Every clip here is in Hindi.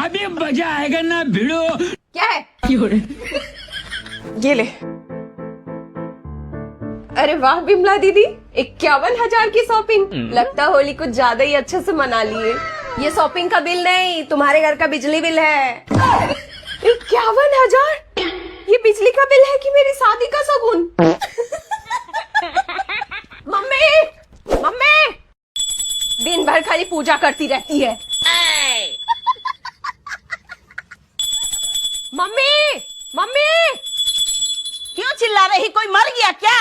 अभी मजा आएगा ना भिड़ो। क्या है? ये ले। अरे वाह बिमला दीदी, 51,000 की शॉपिंग। लगता होली कुछ ज्यादा ही अच्छे से मना लिए। ये शॉपिंग का बिल नहीं, तुम्हारे घर का बिजली बिल है। 51,000? ये बिजली का बिल है कि मेरी शादी का शगुन? मम्मी, मम्मी, दिन भर खाली पूजा करती रहती है। मम्मी, मम्मी, क्यों चिल्ला रही? कोई मर गया क्या?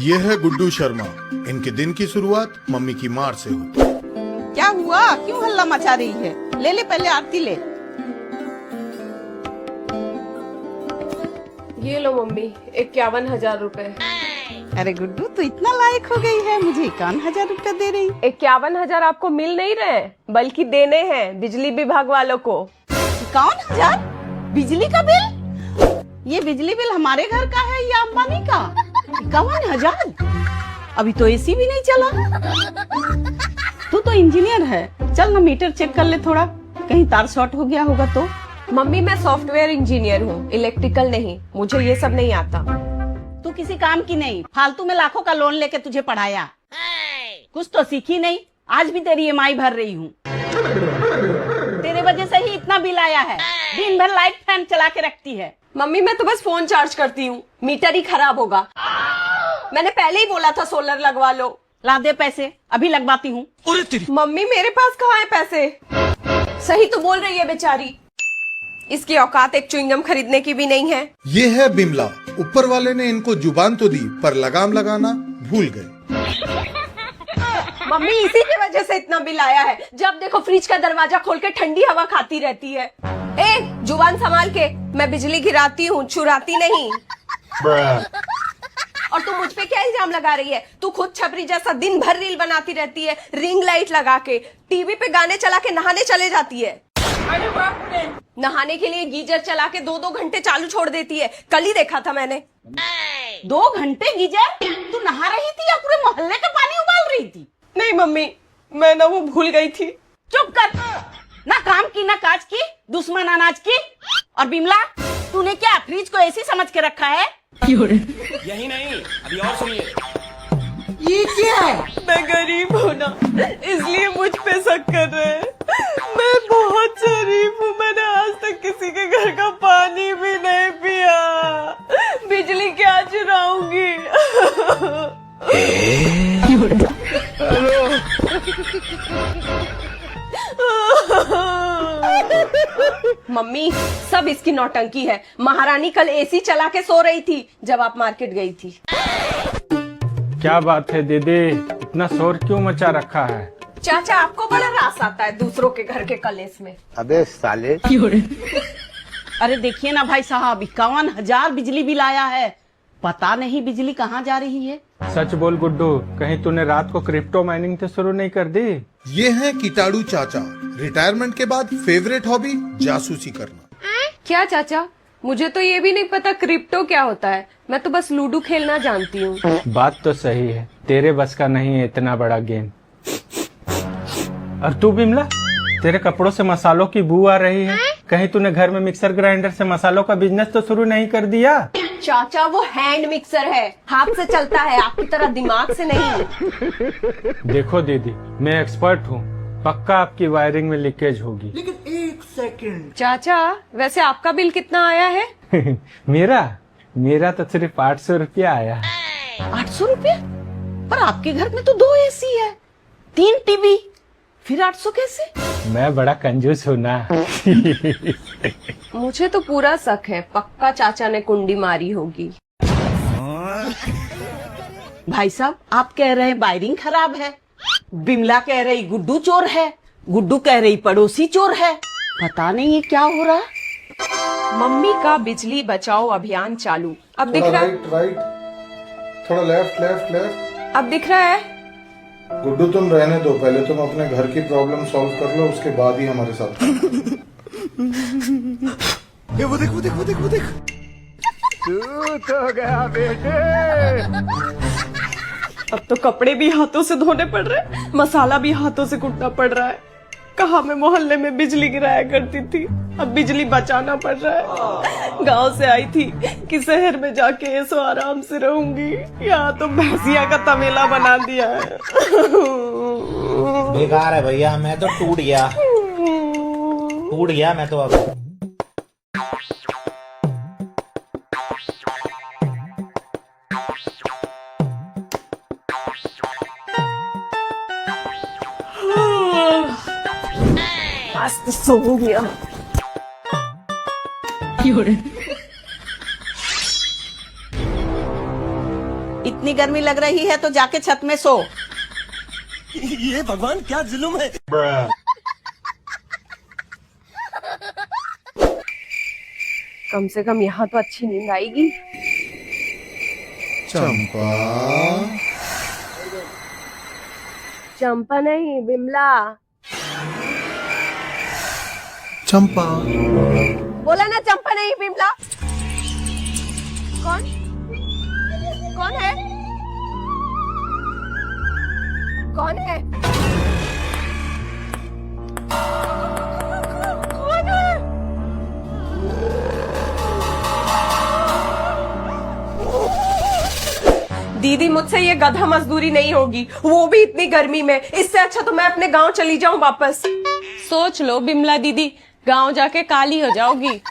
ये है गुड्डू शर्मा। इनके दिन की शुरुआत मम्मी की मार से होती है। क्या हुआ? क्यों हल्ला मचा रही है? ले ले पहले आरती ले। ये लो मम्मी, 51,000 रुपए। अरे गुड्डू, तू इतना लायक हो गई है, मुझे 51,000 रुपए दे रही। 51,000 आपको मिल नहीं रहे, बल्कि देने हैं बिजली विभाग वालों को। 51,000 बिजली का बिल? ये बिजली बिल हमारे घर का है या अंबानी का? 51,000? अभी तो एसी भी नहीं चला। तू तो इंजीनियर है, चल ना मीटर चेक कर ले थोड़ा, कहीं तार शॉर्ट हो गया होगा तो। मम्मी मैं सॉफ्टवेयर इंजीनियर हूँ, इलेक्ट्रिकल नहीं, मुझे ये सब नहीं आता। तू किसी काम की नहीं, फालतू में लाखों का लोन लेके तुझे पढ़ाया। कुछ तो सीखी नहीं, आज भी तेरी ईएमआई भर रही हूँ। तेरे वजह से ही इतना बिल आया है। दिन भर लाइट फैन चला के रखती है। मम्मी मैं तो बस फोन चार्ज करती हूँ, मीटर ही खराब होगा। मैंने पहले ही बोला था सोलर लगवा लो। ला दे पैसे, अभी लगवाती हूँ। मम्मी मेरे पास कहाँ है पैसे? सही तो बोल रही है बेचारी, इसकी औकात एक च्युइंगम खरीदने की भी नहीं है। ये है बिमला। ऊपर वाले ने इनको जुबान तो दी, पर लगाम लगाना भूल गए। मम्मी इसी की वजह से इतना बिल आया है। जब देखो फ्रिज का दरवाजा खोल के ठंडी हवा खाती रहती है। ए, जुबान संभाल के, मैं बिजली गिराती हूँ, चुराती नहीं। और तू मुझ पे क्या इल्जाम लगा रही है? तू खुद छपरी जैसा दिन भर रील बनाती रहती है, रिंग लाइट लगा के, टीवी पे गाने चला के नहाने चले जाती है। नहाने के लिए गीजर चला के 2-2 घंटे चालू छोड़ देती है। कल ही देखा था मैंने। 2 घंटे गीजर? तू नहा रही थी या पूरे मोहल्ले का पानी उबाल रही थी? नहीं मम्मी, मैं ना वो भूल गई थी। चुप कर, ना काम की ना काज की, दुश्मन अनाज की। और बिमला, तूने क्या फ्रिज को ऐसी समझ के रखा है? यही नहीं, अभी और सुनिए। ये क्या है? मैं गरीब हूँ ना, इसलिए मुझ पे शक कर रहे हैं। मैं बहुत शरीफ हूँ, मैंने आज तक किसी के घर का पानी भी नहीं पिया। बिजली क्या चुराऊंगी? मम्मी सब इसकी नौटंकी है। महारानी कल एसी चला के सो रही थी जब आप मार्केट गई थी। क्या बात है दीदी, इतना शोर क्यों मचा रखा है? चाचा आपको बड़ा रास आता है दूसरों के घर के कलेस में। अबे साले। अरे देखिए ना भाई साहब, 51,000 बिजली बिल आया है। पता नहीं बिजली कहाँ जा रही है। सच बोल गुड्डू, कहीं तूने रात को क्रिप्टो माइनिंग तो शुरू नहीं कर दी? ये है कीटाणु चाचा। रिटायरमेंट के बाद फेवरेट हॉबी जासूसी करना। क्या चाचा? मुझे तो ये भी नहीं पता क्रिप्टो क्या होता है। मैं तो बस लूडो खेलना जानती हूँ। बात तो सही है, तेरे बस का नहीं है इतना बड़ा गेम। और तू बिमला, तेरे कपड़ों से मसालों की बू आ रही है। कहीं तूने घर में मिक्सर ग्राइंडर से मसालों का बिजनेस तो शुरू नहीं कर दिया? चाचा वो हैंड मिक्सर है, हाथ से चलता है, आपकी तरह दिमाग से नहीं। देखो दीदी, मैं एक्सपर्ट हूँ, पक्का आपकी वायरिंग में लीकेज होगी। चाचा वैसे आपका बिल कितना आया है? मेरा तो सिर्फ 800 रुपया आया है। 800 रुपया? पर आपके घर में तो 2 एसी है, 3 टीवी, फिर 800 कैसे? मैं बड़ा कंजूस हूँ ना। मुझे तो पूरा शक है, पक्का चाचा ने कुंडी मारी होगी। भाई साहब, आप कह रहे हैं वायरिंग खराब है, बिमला कह रही गुड्डू चोर है, गुड्डू कह रही पड़ोसी चोर है। पता नहीं ये क्या हो रहा है। मम्मी का बिजली बचाओ अभियान चालू। अब दिख रहा है? राइट, थोड़ा लेफ्ट लेफ्ट लेफ्ट। अब दिख रहा है? गुड्डू तुम रहने दो, पहले तुम अपने घर की प्रॉब्लम सॉल्व कर लो, उसके बाद ही हमारे साथ। ये वो देख वो देख वो देख वो देख। तू तो गया बेटे। अब तो कपड़े भी हाथों से धोने पड़ रहे हैं, मसाला भी हाथों से कूटना पड़ रहा है। कहाँ मैं मोहल्ले में बिजली गिराया करती थी, अब बिजली बचाना पड़ रहा है। गांव से आई थी कि शहर में जाके ऐसो आराम से रहूंगी, यहाँ तो भैंसिया का तबेला बना दिया है। बेकार है भैया, मैं तो टूट गया मैं तो अब। आज तो सो गया। इतनी गर्मी लग रही है तो जाके छत में सो। ये भगवान क्या जुल्म है। कम से कम यहाँ तो अच्छी नींद आएगी। चंपा, चंपा नहीं, बिमला। चंपा, बोला ना, चंपा नहीं बिमला। कौन कौन है? कौन है? कौन है? दीदी, मुझसे ये गधा मजदूरी नहीं होगी, वो भी इतनी गर्मी में। इससे अच्छा तो मैं अपने गांव चली जाऊं वापस। सोच लो बिमला दीदी, गांव जाके काली हो जाओगी।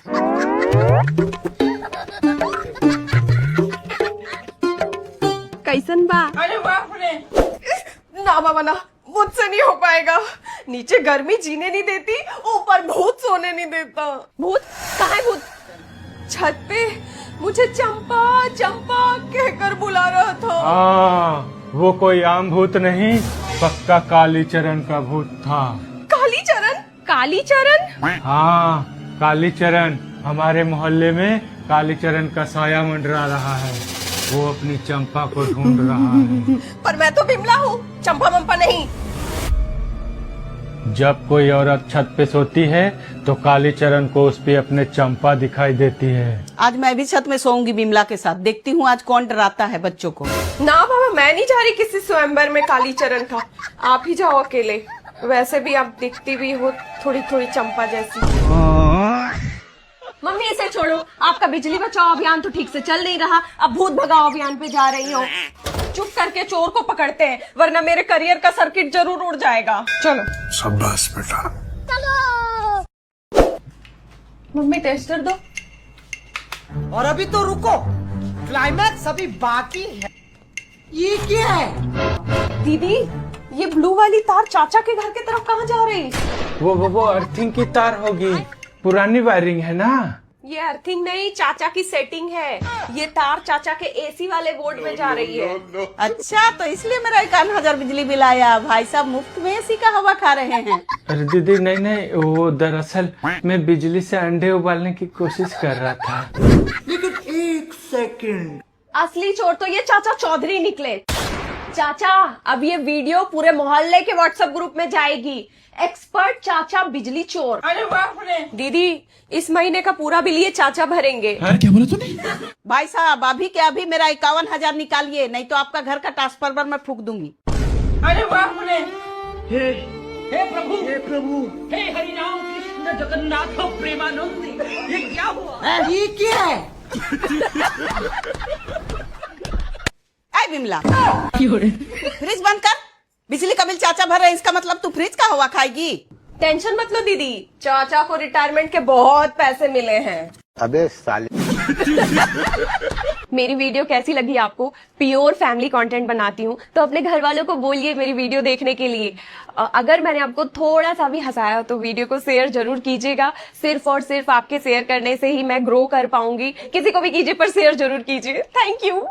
कैसन बा? अरे बाप रे। ना बाबा ना, मुझसे नहीं हो पाएगा। नीचे गर्मी जीने नहीं देती, ऊपर भूत सोने नहीं देता। भूत? कहाँ है भूत? छत पे मुझे चंपा चंपा कहकर बुला रहा था। वो कोई आम भूत नहीं, पक्का कालीचरण का भूत था। कालीचरण? कालीचरण? हाँ, कालीचरण। हमारे मोहल्ले में कालीचरण का साया मंडरा रहा है। वो अपनी चंपा को ढूंढ रहा है। पर मैं तो बिमला हूँ, चंपा मंपा नहीं। जब कोई औरत छत पे सोती है तो कालीचरण को उस पे अपने चंपा दिखाई देती है। आज मैं भी छत में सोऊंगी बिमला के साथ, देखती हूँ आज कौन डराता है बच्चों को। ना बाबा, मैं नहीं जा रही किसी स्वयंवर में कालीचरण का। आप ही जाओ अकेले। वैसे भी आप दिखती भी हो थोड़ी थोड़ी चंपा जैसी। मम्मी इसे छोड़ो, आपका बिजली बचाओ अभियान तो ठीक से चल नहीं रहा, अब भूत भगाओ अभियान पे जा रही हो। चुप करके चोर को पकड़ते हैं, वरना मेरे करियर का सर्किट जरूर उड़ जाएगा। चलो। शाबाश बेटा। मम्मी टेस्टर दो। और अभी तो रुको, क्लाइमैक्स अभी बाकी है। ये क्या है? दीदी, ये ब्लू वाली तार चाचा के घर की तरफ कहाँ जा रही? वो अर्थिंग की तार होगी, पुरानी वायरिंग है ना। ये अर्थिंग नहीं, चाचा की सेटिंग है। ये तार चाचा के एसी वाले बोर्ड में जा रही है। अच्छा, तो इसलिए मेरा 51,000 बिजली बिल आया। भाई साहब मुफ्त में एसी का हवा खा रहे हैं। अरे दीदी नहीं, वो दरअसल मैं बिजली से अंडे उबालने की कोशिश कर रहा था। लेकिन एक सेकंड, असली चोर तो ये चाचा चौधरी निकले। चाचा, अब ये वीडियो पूरे मोहल्ले के व्हाट्सएप ग्रुप में जाएगी। एक्सपर्ट चाचा बिजली चोर। अरे बाप रे। दीदी, इस महीने का पूरा बिल ये चाचा भरेंगे। क्या बोला तूने? भाई साहब अभी के अभी मेरा 51,000 निकालिए, नहीं तो आपका घर का ट्रांसफार्मर मैं फूक दूंगी। अरे बाप रे। हे प्रभु, हे हरि राम कृष्ण जगन्नाथ प्रेमानंद, ये क्या हुआ? ये क्या है? ऐ बिमला, फ्रिज बंद कर। बिजली का बिल चाचा भर रहे हैं, इसका मतलब तू फ्रिज का हवा खाएगी। टेंशन मत लो दीदी, चाचा को रिटायरमेंट के बहुत पैसे मिले हैं। अबे साले। मेरी वीडियो कैसी लगी आपको? प्योर फैमिली कंटेंट बनाती हूँ, तो अपने घर वालों को बोलिए मेरी वीडियो देखने के लिए। अगर मैंने आपको थोड़ा सा भी हंसाया तो वीडियो को शेयर जरूर कीजिएगा। सिर्फ और सिर्फ आपके शेयर करने से ही मैं ग्रो कर पाऊंगी। किसी को भी कीजिए, पर शेयर जरूर कीजिए। Thank you.